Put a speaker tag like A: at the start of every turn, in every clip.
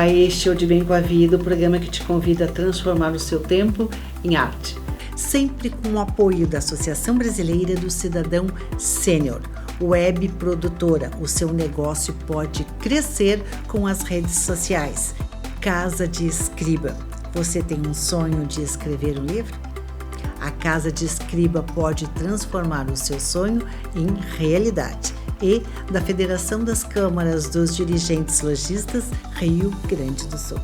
A: Olá, este é o De Bem com a Vida, o programa que te convida a transformar o seu tempo em arte. Sempre com o apoio da Associação Brasileira do Cidadão Sênior, web produtora. O seu negócio pode crescer com as redes sociais. Casa de Escriba. Você tem um sonho de escrever um livro? A Casa de Escriba pode transformar o seu sonho em realidade. E da Federação das Câmaras dos Dirigentes Lojistas, Rio Grande do Sul.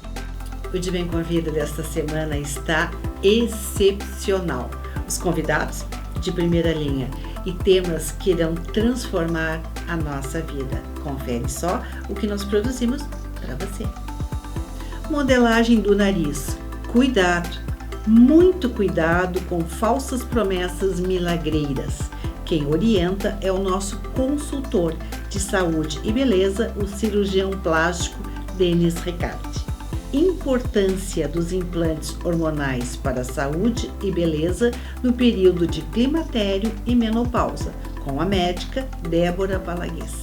A: O De Bem com a Vida desta semana está excepcional. Os convidados de primeira linha e temas que irão transformar a nossa vida. Confere só o que nós produzimos para você. Modelagem do nariz. Cuidado, muito cuidado com falsas promessas milagreiras. Quem orienta é o nosso consultor de saúde e beleza, o cirurgião plástico Denis Ricardi. Importância dos implantes hormonais para a saúde e beleza no período de climatério e menopausa, com a médica Débora Balagues.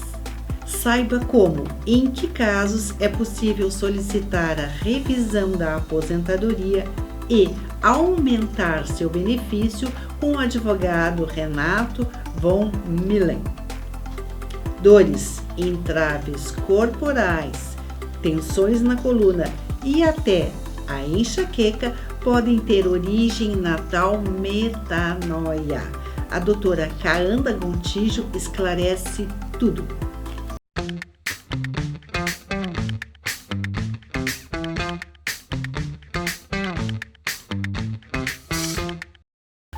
A: Saiba como e em que casos é possível solicitar a revisão da aposentadoria e aumentar seu benefício com o advogado Renato von Millen. Dores, entraves corporais, tensões na coluna e até a enxaqueca podem ter origem na tal metanoia. A doutora Kaanda Gontijo esclarece tudo.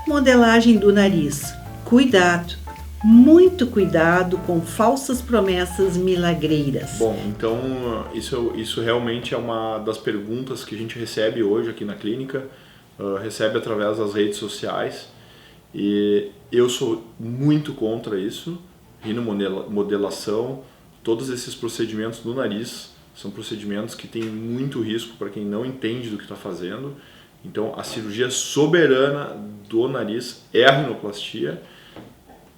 A: Modelagem do nariz. Cuidado, muito cuidado com falsas promessas milagreiras.
B: Bom, então isso realmente é uma das perguntas que a gente recebe hoje aqui na clínica, recebe através das redes sociais, e eu sou muito contra isso. Rinomodelação, todos esses procedimentos do nariz são procedimentos que têm muito risco para quem não entende do que está fazendo. Então, a cirurgia soberana do nariz é a rinoplastia.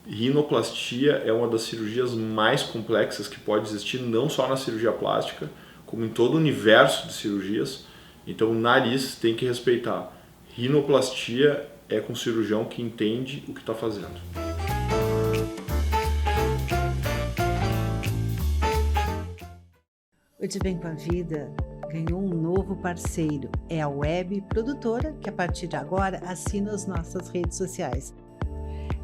B: Rinoplastia é uma das cirurgias mais complexas que pode existir, não só na cirurgia plástica, como em todo o universo de cirurgias. Então, o nariz tem que respeitar. Rinoplastia é com o cirurgião que entende o que está fazendo.
A: O De Bem com a Vida ganhou um novo parceiro, é a Web Produtora, que a partir de agora assina as nossas redes sociais.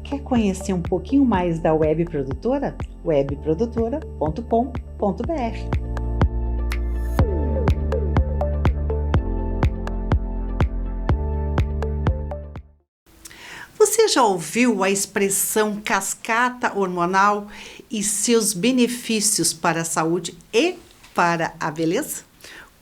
A: Quer conhecer um pouquinho mais da Web Produtora? webprodutora.com.br. Você já ouviu a expressão cascata hormonal e seus benefícios para a saúde e para a beleza?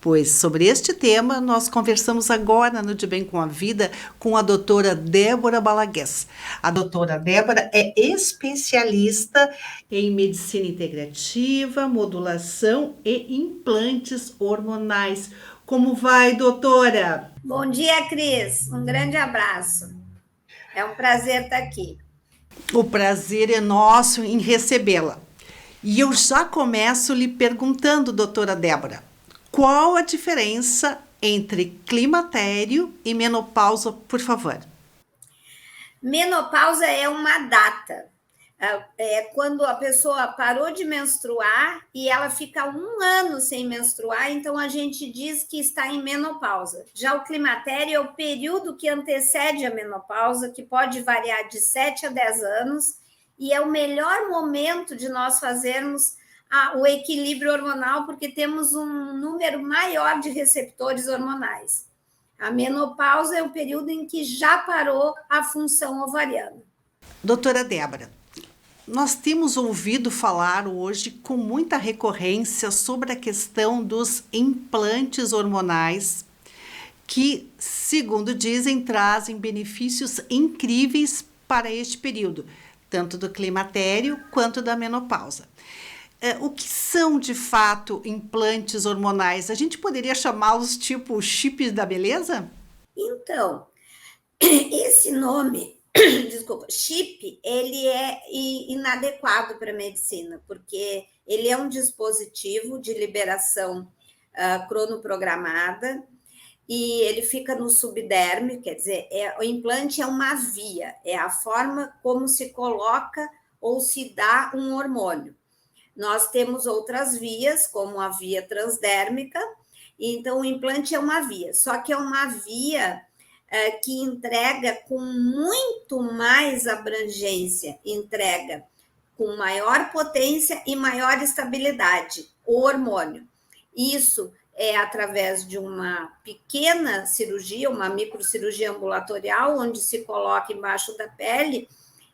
A: Pois sobre este tema nós conversamos agora no De Bem com a Vida com a doutora Débora Balagues. A doutora Débora é especialista em medicina integrativa, modulação e implantes hormonais. Como vai, doutora?
C: Bom dia, Cris. Um grande abraço. É um prazer estar aqui.
A: O prazer é nosso em recebê-la. E eu já começo lhe perguntando, doutora Débora, qual a diferença entre climatério e menopausa, por favor?
C: Menopausa é uma data. É quando a pessoa parou de menstruar e ela fica 1 ano sem menstruar, então a gente diz que está em menopausa. Já o climatério é o período que antecede a menopausa, que pode variar de 7 a 10 anos, e é o melhor momento de nós fazermos o equilíbrio hormonal, porque temos um número maior de receptores hormonais. A menopausa é o período em que já parou a função ovariana.
A: Doutora Débora, nós temos ouvido falar hoje com muita recorrência sobre a questão dos implantes hormonais que, segundo dizem, trazem benefícios incríveis para este período, tanto do climatério quanto da menopausa. O que são, de fato, implantes hormonais? A gente poderia chamá-los tipo chips da beleza?
C: Então, esse nome, desculpa, chip, ele é inadequado para a medicina, porque ele é um dispositivo de liberação cronoprogramada, e ele fica no subderme, quer dizer, o implante é uma via, é a forma como se coloca ou se dá um hormônio. Nós temos outras vias, como a via transdérmica, então o implante é uma via, só que é uma via que entrega com muito mais abrangência, entrega com maior potência e maior estabilidade o hormônio. Isso é através de uma pequena cirurgia, uma microcirurgia ambulatorial, onde se coloca embaixo da pele,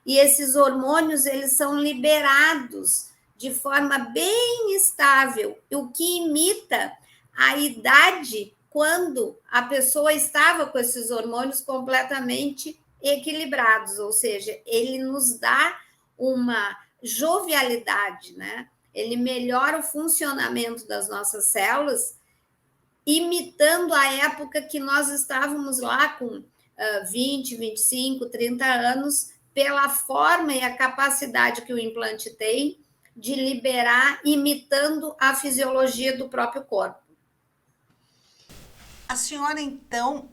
C: e esses hormônios eles são liberados de forma bem estável, o que imita a idade quando a pessoa estava com esses hormônios completamente equilibrados, ou seja, ele nos dá uma jovialidade, né? Ele melhora o funcionamento das nossas células, imitando a época que nós estávamos lá com 20, 25, 30 anos, pela forma e a capacidade que o implante tem de liberar, imitando a fisiologia do próprio corpo.
A: A senhora, então,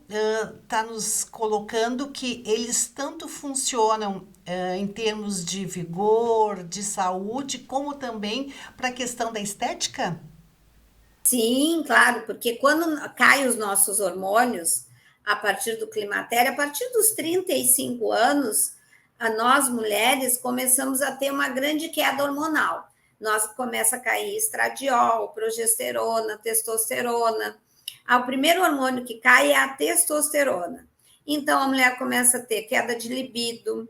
A: está nos colocando que eles tanto funcionam em termos de vigor, de saúde, como também para a questão da estética?
C: Sim, claro, porque quando caem os nossos hormônios, a partir do climatério, a partir dos 35 anos, nós mulheres começamos a ter uma grande queda hormonal. Nós começa a cair estradiol, progesterona, testosterona. O primeiro hormônio que cai é a testosterona. Então, a mulher começa a ter queda de libido,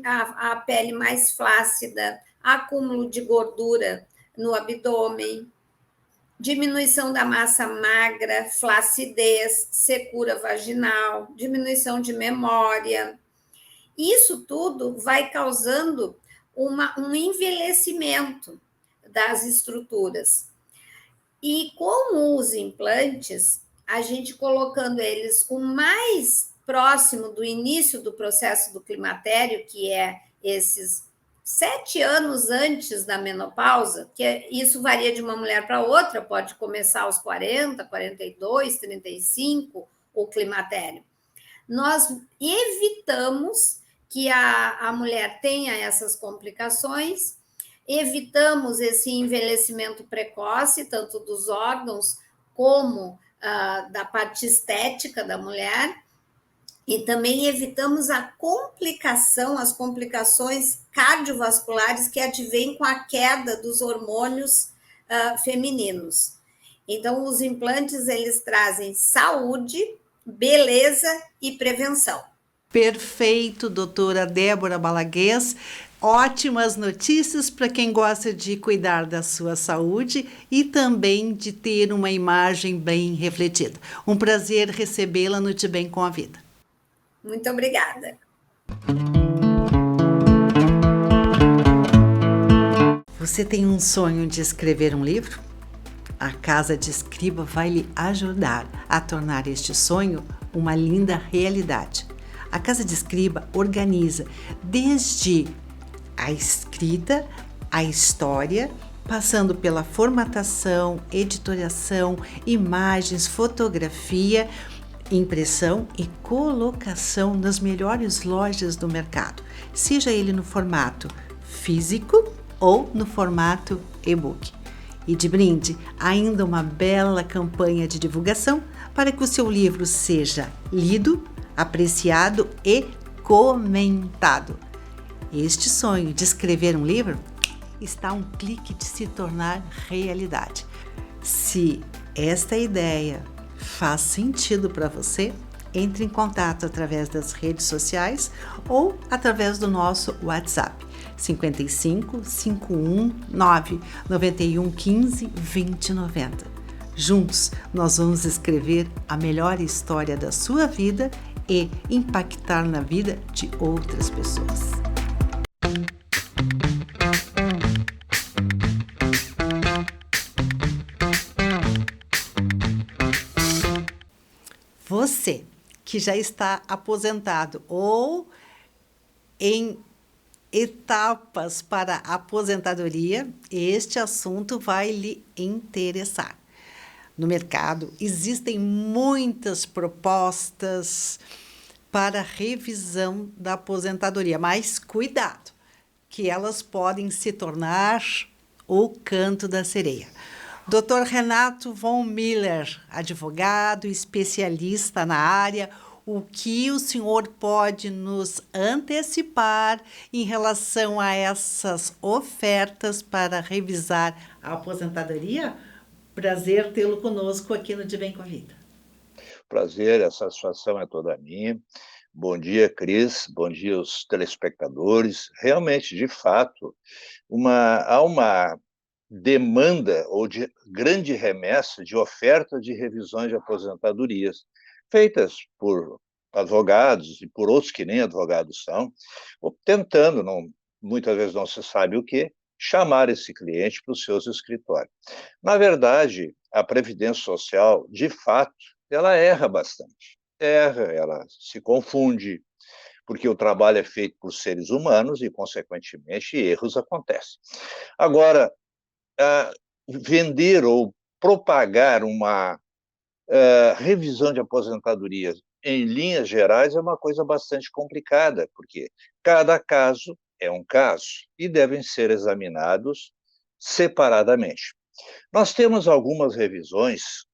C: a pele mais flácida, acúmulo de gordura no abdômen, diminuição da massa magra, flacidez, secura vaginal, diminuição de memória. Isso tudo vai causando um envelhecimento das estruturas. E com os implantes, a gente colocando eles o mais próximo do início do processo do climatério, que é esses 7 anos antes da menopausa, que isso varia de uma mulher para outra, pode começar aos 40, 42, 35, o climatério. Nós evitamos que a mulher tenha essas complicações, evitamos esse envelhecimento precoce, tanto dos órgãos como da parte estética da mulher, e também evitamos as complicações cardiovasculares que advêm com a queda dos hormônios femininos. Então, os implantes, eles trazem saúde, beleza e prevenção.
A: Perfeito, doutora Débora Balaguês. Ótimas notícias para quem gosta de cuidar da sua saúde e também de ter uma imagem bem refletida. Um prazer recebê-la no Te Bem com a Vida.
C: Muito obrigada.
A: Você tem um sonho de escrever um livro? A Casa de Escriba vai lhe ajudar a tornar este sonho uma linda realidade. A Casa de Escriba organiza desde a escrita, a história, passando pela formatação, editoriação, imagens, fotografia, impressão e colocação nas melhores lojas do mercado, seja ele no formato físico ou no formato e-book. E de brinde, ainda uma bela campanha de divulgação para que o seu livro seja lido, apreciado e comentado. Este sonho de escrever um livro está a um clique de se tornar realidade. Se esta ideia faz sentido para você, entre em contato através das redes sociais ou através do nosso WhatsApp 55 519 91 15 20 90. Juntos, nós vamos escrever a melhor história da sua vida e impactar na vida de outras pessoas. Você que já está aposentado ou em etapas para a aposentadoria, este assunto vai lhe interessar. no mercado, existem muitas propostas para revisão da aposentadoria, mas cuidado, que elas podem se tornar o canto da sereia. Dr. Renato von Miller, advogado, especialista na área, o que o senhor pode nos antecipar em relação a essas ofertas para revisar a aposentadoria? Prazer tê-lo conosco aqui no De Bem com a Vida.
D: Prazer, a satisfação é toda minha. Bom dia, Cris. Bom dia aos telespectadores. Realmente, de fato, há uma demanda ou de grande remessa de oferta de revisões de aposentadorias, feitas por advogados e por outros que nem advogados são, tentando, muitas vezes não se sabe o que, chamar esse cliente para os seus escritórios. Na verdade, a Previdência Social, de fato, ela erra bastante. Ela se confunde, porque o trabalho é feito por seres humanos e, consequentemente, erros acontecem. Agora, vender ou propagar uma revisão de aposentadorias em linhas gerais é uma coisa bastante complicada, porque cada caso é um caso e devem ser examinados separadamente. Nós temos algumas revisões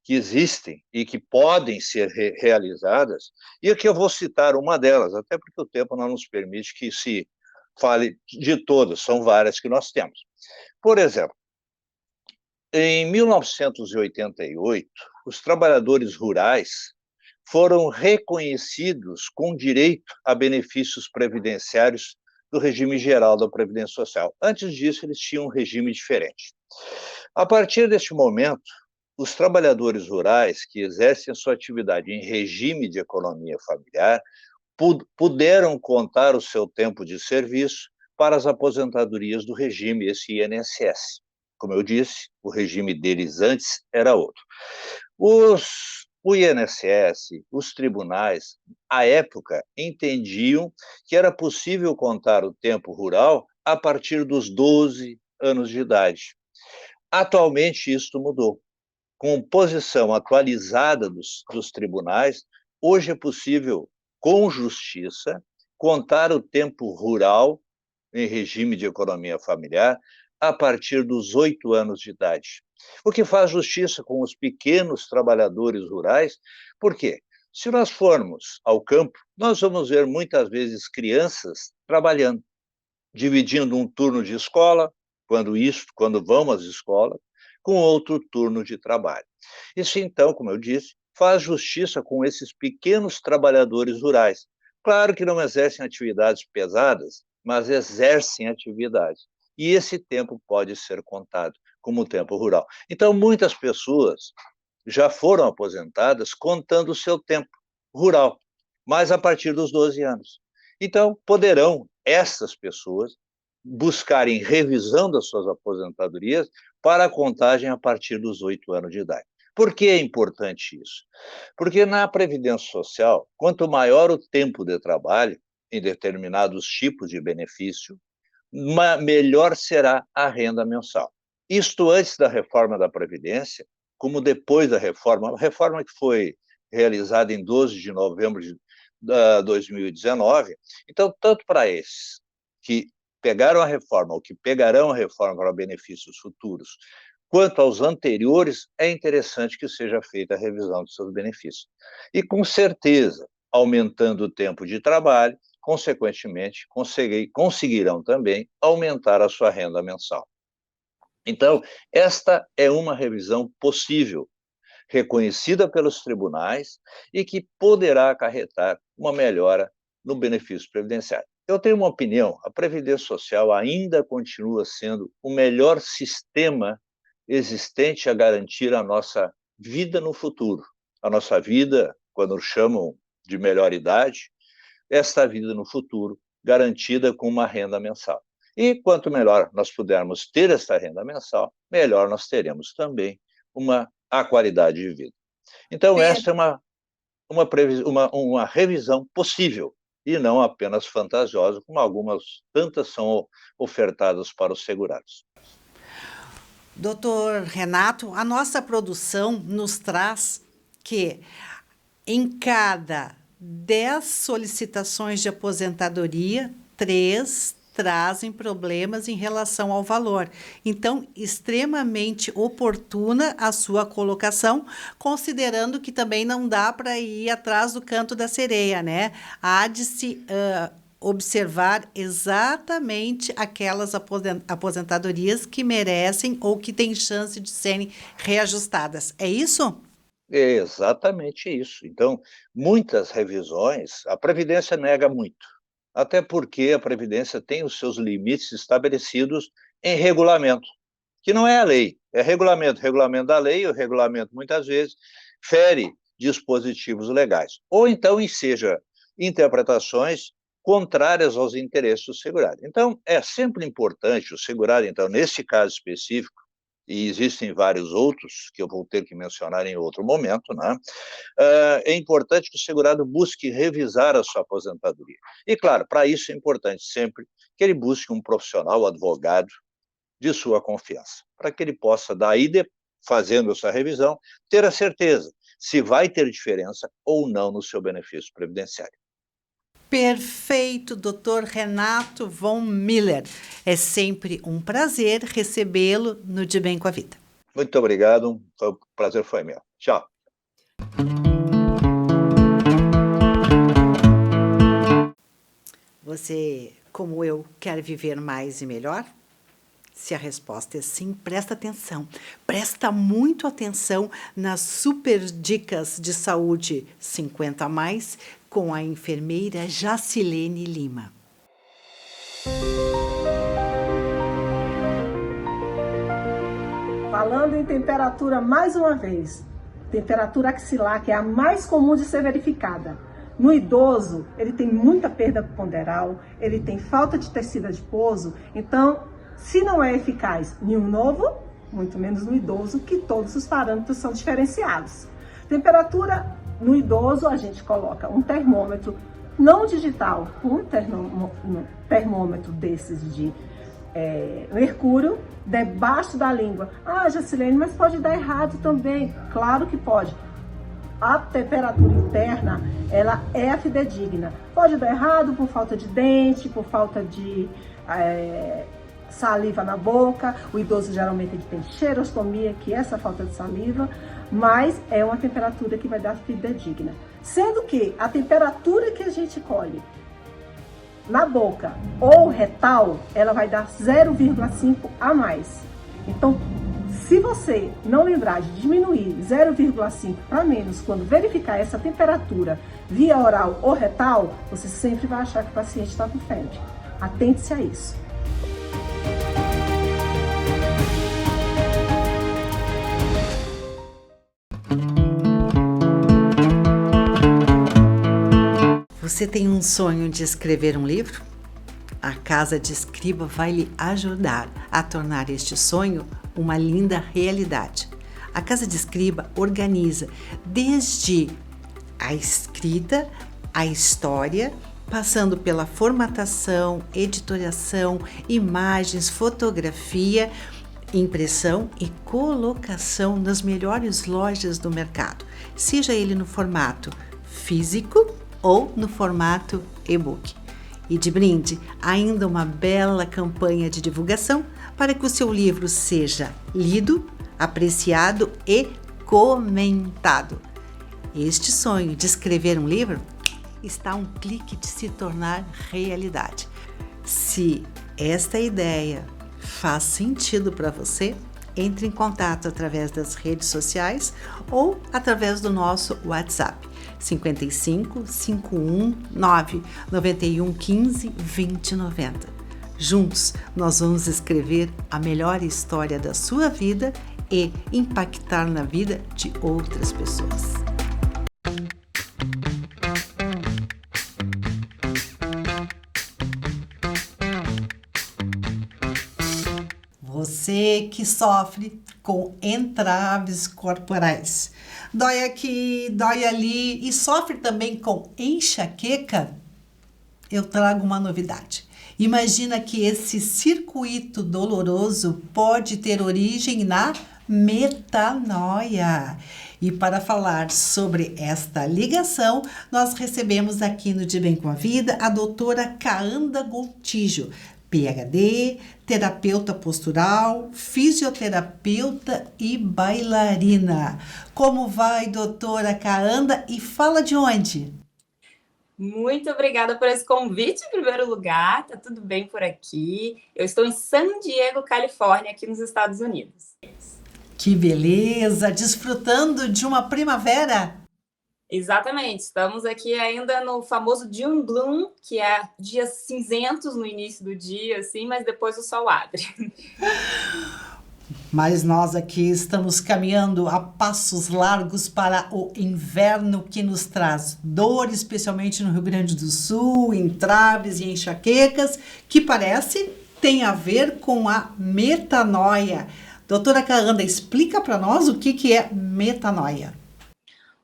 D: que existem e que podem ser realizadas, e aqui eu vou citar uma delas, até porque o tempo não nos permite que se fale de todas, são várias que nós temos. Por exemplo, em 1988, os trabalhadores rurais foram reconhecidos com direito a benefícios previdenciários do regime geral da Previdência Social. Antes disso, eles tinham um regime diferente. A partir deste momento, os trabalhadores rurais que exercem sua atividade em regime de economia familiar puderam contar o seu tempo de serviço para as aposentadorias do regime, esse INSS. Como eu disse, o regime deles antes era outro. O INSS, os tribunais, à época, entendiam que era possível contar o tempo rural a partir dos 12 anos de idade. Atualmente, isto mudou. Com posição atualizada dos tribunais, hoje é possível, com justiça, contar o tempo rural em regime de economia familiar a partir dos 8 anos de idade. O que faz justiça com os pequenos trabalhadores rurais, por quê? Se nós formos ao campo, nós vamos ver muitas vezes crianças trabalhando, dividindo um turno de escola, quando vão às escolas, com outro turno de trabalho. Isso, então, como eu disse, faz justiça com esses pequenos trabalhadores rurais. Claro que não exercem atividades pesadas, mas exercem atividades. E esse tempo pode ser contado como tempo rural. Então, muitas pessoas já foram aposentadas contando o seu tempo rural, mas a partir dos 12 anos. Então, poderão essas pessoas buscarem revisão das suas aposentadorias para a contagem a partir dos 8 anos de idade. Por que é importante isso? Porque na Previdência Social, quanto maior o tempo de trabalho em determinados tipos de benefício, melhor será a renda mensal. Isto antes da reforma da Previdência, como depois da reforma, a reforma que foi realizada em 12 de novembro de 2019. Então, tanto para esses que pegaram a reforma ou que pegarão a reforma para benefícios futuros, quanto aos anteriores, é interessante que seja feita a revisão dos seus benefícios. E, com certeza, aumentando o tempo de trabalho, consequentemente, conseguirão também aumentar a sua renda mensal. Então, esta é uma revisão possível, reconhecida pelos tribunais e que poderá acarretar uma melhora no benefício previdenciário. Eu tenho uma opinião, a Previdência Social ainda continua sendo o melhor sistema existente a garantir a nossa vida no futuro. A nossa vida, quando chamam de melhor idade, esta vida no futuro garantida com uma renda mensal. E quanto melhor nós pudermos ter esta renda mensal, melhor nós teremos também a qualidade de vida. Então, esta é uma revisão possível e não apenas fantasiosa, como algumas tantas são ofertadas para os segurados.
A: Doutor Renato, a nossa produção nos traz que em cada 10 solicitações de aposentadoria, 3 trazem problemas em relação ao valor. Então, extremamente oportuna a sua colocação, considerando que também não dá para ir atrás do canto da sereia, né? Há de se observar exatamente aquelas aposentadorias que merecem ou que têm chance de serem reajustadas. É isso?
D: É exatamente isso. Então, muitas revisões, a Previdência nega muito, até porque a Previdência tem os seus limites estabelecidos em regulamento, que não é a lei, é regulamento. Regulamento da lei, o regulamento, muitas vezes, fere dispositivos legais, ou então enseja interpretações contrárias aos interesses do segurado. Então, é sempre importante o segurado, então, nesse caso específico, e existem vários outros que eu vou ter que mencionar em outro momento, né? É importante que o segurado busque revisar a sua aposentadoria. E, claro, para isso é importante sempre que ele busque um profissional, advogado, de sua confiança, para que ele possa, daí, fazendo essa revisão, ter a certeza se vai ter diferença ou não no seu benefício previdenciário.
A: Perfeito, Dr. Renato von Miller. É sempre um prazer recebê-lo no De Bem com a Vida.
D: Muito obrigado, o prazer foi meu. Tchau.
A: Você, como eu, quer viver mais e melhor? Se a resposta é sim, presta atenção. Presta muito atenção nas super dicas de saúde 50 a mais com a enfermeira Jacilene Lima.
E: Falando em temperatura mais uma vez, temperatura axilar, que é a mais comum de ser verificada. No idoso, ele tem muita perda ponderal, ele tem falta de tecido adiposo, então, se não é eficaz nenhum novo, muito menos no idoso, que todos os parâmetros são diferenciados. Temperatura no idoso, a gente coloca um termômetro não digital, um termômetro desses de mercúrio, debaixo da língua. Ah, Jacilene, mas pode dar errado também. Claro que pode. A temperatura interna, ela é a fidedigna. Pode dar errado por falta de dente, por falta de saliva na boca. O idoso geralmente ele tem xerostomia, que é essa falta de saliva, mas é uma temperatura que vai dar fidedigna. Sendo que a temperatura que a gente colhe na boca ou retal, ela vai dar 0,5 a mais. Então, se você não lembrar de diminuir 0,5 para menos quando verificar essa temperatura via oral ou retal, você sempre vai achar que o paciente está com febre. Atente-se a isso.
A: Você tem um sonho de escrever um livro? A Casa de Escriba vai lhe ajudar a tornar este sonho uma linda realidade. A Casa de Escriba organiza desde a escrita, a história, passando pela formatação, editoriação, imagens, fotografia, impressão e colocação nas melhores lojas do mercado, seja ele no formato físico ou no formato e-book. E de brinde, ainda uma bela campanha de divulgação para que o seu livro seja lido, apreciado e comentado. Este sonho de escrever um livro está a um clique de se tornar realidade. Se esta ideia faz sentido para você, entre em contato através das redes sociais ou através do nosso WhatsApp 55 519 91 15 20 90. Juntos, nós vamos escrever a melhor história da sua vida e impactar na vida de outras pessoas. Você que sofre com entraves corporais, dói aqui, dói ali e sofre também com enxaqueca, eu trago uma novidade. Imagina que esse circuito doloroso pode ter origem na metanoia. E para falar sobre esta ligação, nós recebemos aqui no De Bem com a Vida a doutora Kaanda Gontijo, PhD, terapeuta postural, fisioterapeuta e bailarina. Como vai, doutora Kaanda? E fala de onde?
F: Muito obrigada por esse convite, em primeiro lugar. Tá tudo bem por aqui. Eu estou em San Diego, Califórnia, aqui nos Estados Unidos.
A: Que beleza! Desfrutando de uma primavera?
F: Exatamente. Estamos aqui ainda no famoso June Bloom, que é dias cinzentos no início do dia, assim, mas depois o sol abre.
A: Mas nós aqui estamos caminhando a passos largos para o inverno que nos traz dor, especialmente no Rio Grande do Sul, entraves e enxaquecas, que parece tem a ver com a metanoia. Doutora Kaanda, explica para nós o que é metanoia.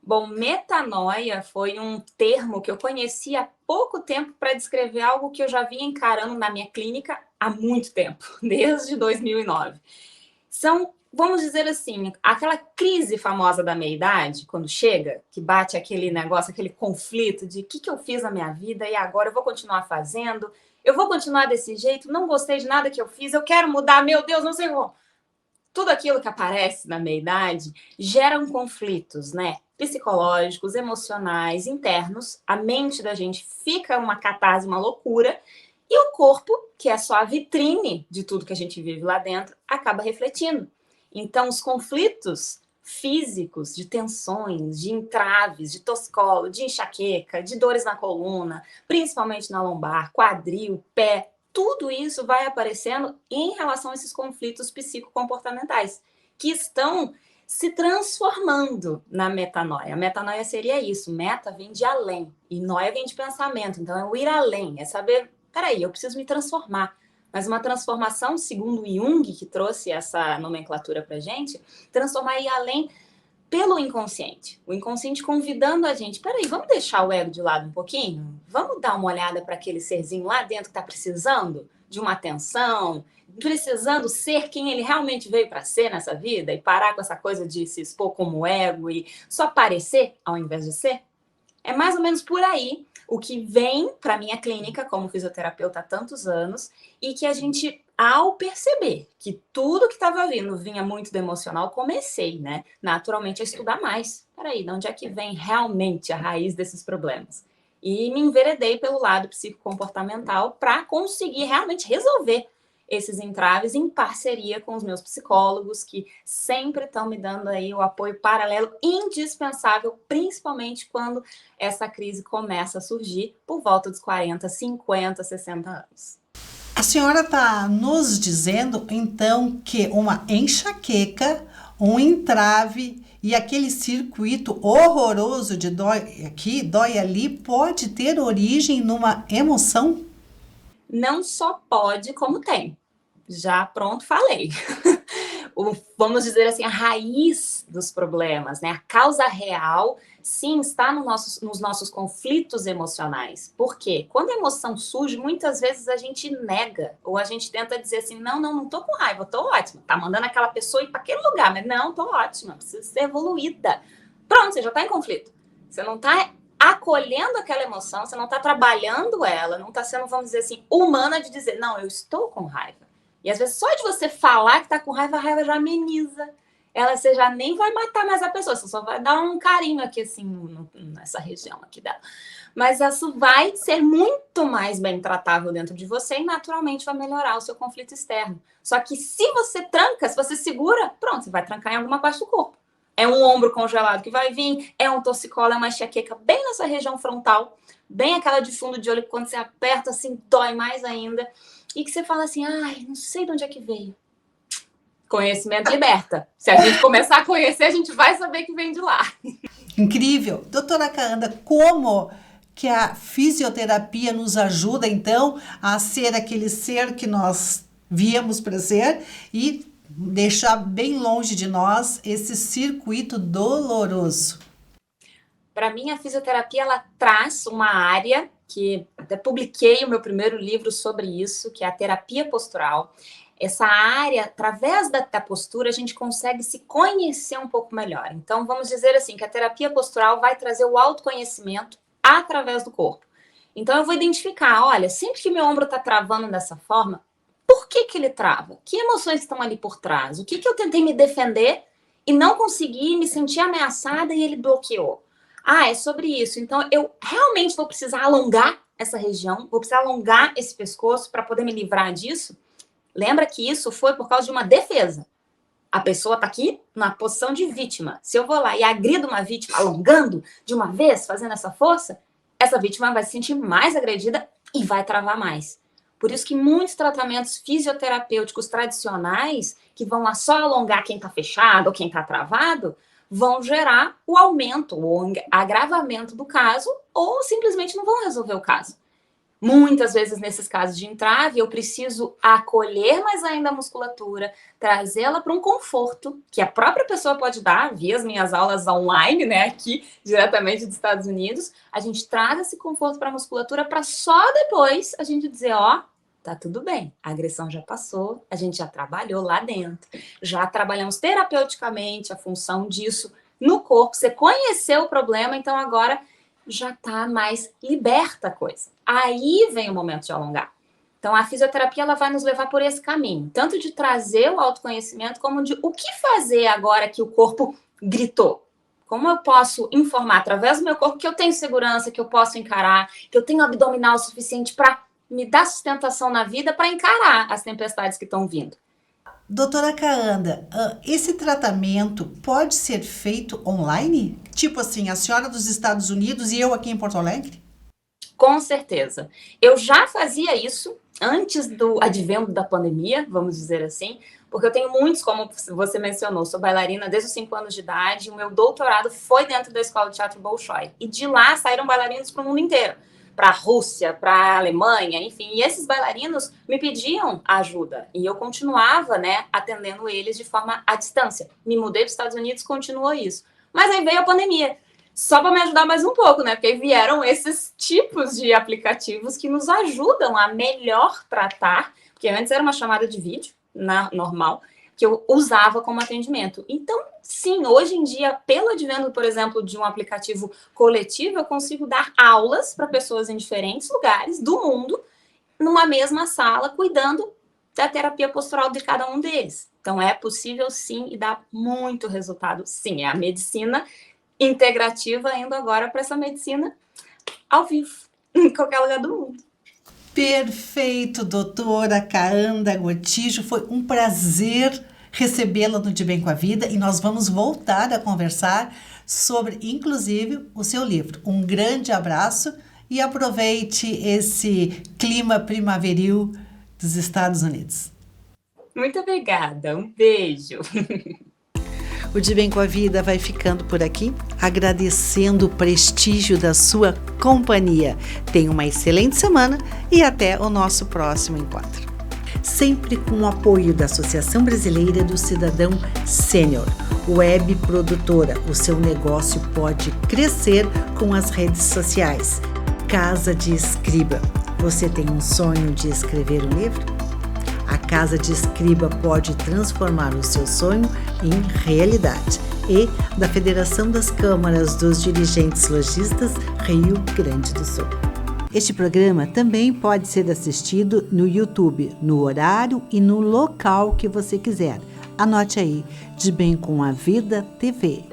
F: Bom, metanoia foi um termo que eu conheci há pouco tempo para descrever algo que eu já vinha encarando na minha clínica há muito tempo, desde 2009. São, vamos dizer assim, aquela crise famosa da meia-idade, quando chega, que bate aquele negócio, aquele conflito de o que eu fiz na minha vida e agora eu vou continuar fazendo, eu vou continuar desse jeito, não gostei de nada que eu fiz, eu quero mudar, meu Deus, não sei como. Tudo aquilo que aparece na meia-idade geram conflitos, né? Psicológicos, emocionais, internos. A mente da gente fica uma catarse, uma loucura. E o corpo, que é só a vitrine de tudo que a gente vive lá dentro, acaba refletindo. Então, os conflitos físicos, de tensões, de entraves, de torcicolo, de enxaqueca, de dores na coluna, principalmente na lombar, quadril, pé, tudo isso vai aparecendo em relação a esses conflitos psicocomportamentais, que estão se transformando na metanoia. A metanoia seria isso, meta vem de além, e noia vem de pensamento, então é o ir além, é saber, peraí, eu preciso me transformar. Mas uma transformação, segundo Jung, que trouxe essa nomenclatura pra gente, transformar e ir além pelo inconsciente. O inconsciente convidando a gente, peraí, vamos deixar o ego de lado um pouquinho? Vamos dar uma olhada para aquele serzinho lá dentro que está precisando de uma atenção, precisando ser quem ele realmente veio para ser nessa vida e parar com essa coisa de se expor como ego e só parecer ao invés de ser? É mais ou menos por aí o que vem para minha clínica como fisioterapeuta há tantos anos e que a gente, ao perceber que tudo que estava vindo vinha muito do emocional, comecei, né, naturalmente a estudar mais. Peraí, de onde é que vem realmente a raiz desses problemas? E me enveredei pelo lado psicocomportamental para conseguir realmente resolver esses entraves em parceria com os meus psicólogos, que sempre estão me dando aí o apoio paralelo indispensável, principalmente quando essa crise começa a surgir por volta dos 40, 50, 60 anos.
A: A senhora está nos dizendo, então, que uma enxaqueca, um entrave e aquele circuito horroroso de dói aqui, dói ali, pode ter origem numa emoção?
F: Não só pode, como tem. Já pronto, falei. Vamos dizer assim, a raiz dos problemas, né? A causa real, sim, está nos nossos conflitos emocionais. Por quê? Quando a emoção surge, muitas vezes a gente nega, ou a gente tenta dizer assim, não tô com raiva, eu tô ótima. Tá mandando aquela pessoa ir para aquele lugar, mas não, tô ótima, preciso ser evoluída. Pronto, você já tá em conflito. Você não tá acolhendo aquela emoção, você não está trabalhando ela, não está sendo, vamos dizer assim, humana de dizer, não, eu estou com raiva. E às vezes só de você falar que está com raiva, a raiva já ameniza. Você já nem vai matar mais a pessoa, você só vai dar um carinho aqui, assim, nessa região aqui dela. Mas isso vai ser muito mais bem tratável dentro de você e naturalmente vai melhorar o seu conflito externo. Só que se você tranca, se você segura, pronto, você vai trancar em alguma parte do corpo. É um ombro congelado que vai vir, é um torcicolo, é uma enxaqueca bem nessa região frontal, bem aquela de fundo de olho que quando você aperta assim, dói mais ainda. E que você fala assim, ai, não sei de onde é que veio. Conhecimento liberta. Se a gente começar a conhecer, a gente vai saber que vem de lá.
A: Incrível. Doutora Kaanda, como que a fisioterapia nos ajuda, então, a ser aquele ser que nós viemos para ser e deixar bem longe de nós esse circuito doloroso?
F: Para mim, a fisioterapia, ela traz uma área que até publiquei o meu primeiro livro sobre isso, que é a terapia postural. Essa área, através da postura, a gente consegue se conhecer um pouco melhor. Então, vamos dizer assim, que a terapia postural vai trazer o autoconhecimento através do corpo. Então, eu vou identificar, olha, sempre que meu ombro está travando dessa forma, por que ele trava? Que emoções estão ali por trás? O que eu tentei me defender e não consegui, me sentir ameaçada e ele bloqueou? Ah, é sobre isso. Então, eu realmente vou precisar alongar essa região, vou precisar alongar esse pescoço para poder me livrar disso? Lembra que isso foi por causa de uma defesa. A pessoa está aqui na posição de vítima. Se eu vou lá e agrido uma vítima, alongando de uma vez, fazendo essa força, essa vítima vai se sentir mais agredida e vai travar mais. Por isso que muitos tratamentos fisioterapêuticos tradicionais, que vão lá só alongar quem está fechado ou quem está travado, vão gerar o aumento ou agravamento do caso ou simplesmente não vão resolver o caso. Muitas vezes, nesses casos de entrave, eu preciso acolher mais ainda a musculatura, trazê-la para um conforto que a própria pessoa pode dar via as minhas aulas online, né, aqui diretamente dos Estados Unidos. A gente traz esse conforto para a musculatura para só depois a gente dizer, ó, tá tudo bem, a agressão já passou, a gente já trabalhou lá dentro, já trabalhamos terapeuticamente a função disso no corpo, você conheceu o problema, então agora já tá mais liberta a coisa. Aí vem o momento de alongar. Então, a fisioterapia ela vai nos levar por esse caminho, tanto de trazer o autoconhecimento, como de o que fazer agora que o corpo gritou. Como eu posso informar através do meu corpo que eu tenho segurança, que eu posso encarar, que eu tenho abdominal suficiente para me dar sustentação na vida para encarar as tempestades que estão vindo.
A: Doutora Kaanda, esse tratamento pode ser feito online? Tipo assim, a senhora dos Estados Unidos e eu aqui em Porto Alegre?
F: Com certeza. Eu já fazia isso antes do advento da pandemia, vamos dizer assim, porque eu tenho muitos, como você mencionou, sou bailarina desde os 5 anos de idade, o meu doutorado foi dentro da Escola de Teatro Bolshoi, e de lá saíram bailarinos para o mundo inteiro, para a Rússia, para a Alemanha, enfim, e esses bailarinos me pediam ajuda, e eu continuava, né, atendendo eles de forma à distância. Me mudei para os Estados Unidos, continuou isso. Mas aí veio a pandemia, só para me ajudar mais um pouco, né, porque aí vieram esses tipos de aplicativos que nos ajudam a melhor tratar, porque antes era uma chamada de vídeo, normal, que eu usava como atendimento. Então, sim, hoje em dia, pelo advento, por exemplo, de um aplicativo coletivo, eu consigo dar aulas para pessoas em diferentes lugares do mundo, numa mesma sala, cuidando da terapia postural de cada um deles. Então, é possível, sim, e dá muito resultado, sim. É a medicina integrativa indo agora para essa medicina ao vivo, em qualquer lugar do mundo.
A: Perfeito, doutora Kaanda Gotijo. Foi um prazer recebê-la no De Bem com a Vida e nós vamos voltar a conversar sobre, inclusive, o seu livro. Um grande abraço e aproveite esse clima primaveril dos Estados Unidos.
F: Muito obrigada, um beijo.
A: O De Bem com a Vida vai ficando por aqui, agradecendo o prestígio da sua companhia. Tenha uma excelente semana e até o nosso próximo encontro. Sempre com o apoio da Associação Brasileira do Cidadão Sênior, web produtora. O seu negócio pode crescer com as redes sociais. Casa de Escriba. Você tem um sonho de escrever um livro? A Casa de Escriba pode transformar o seu sonho em realidade. E da Federação das Câmaras dos Dirigentes Lojistas, Rio Grande do Sul. Este programa também pode ser assistido no YouTube, no horário e no local que você quiser. Anote aí, De Bem com a Vida TV.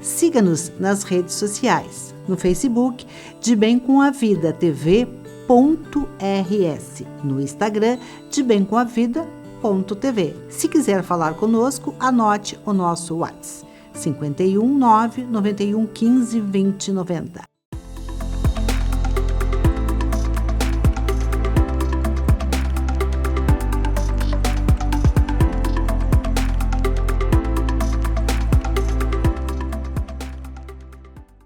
A: Siga-nos nas redes sociais. No Facebook, De Bem com a Vida TV.rs. No Instagram, De Bem com a Vida.tv. Se quiser falar conosco, anote o nosso WhatsApp. 51 9 91 15 20 90.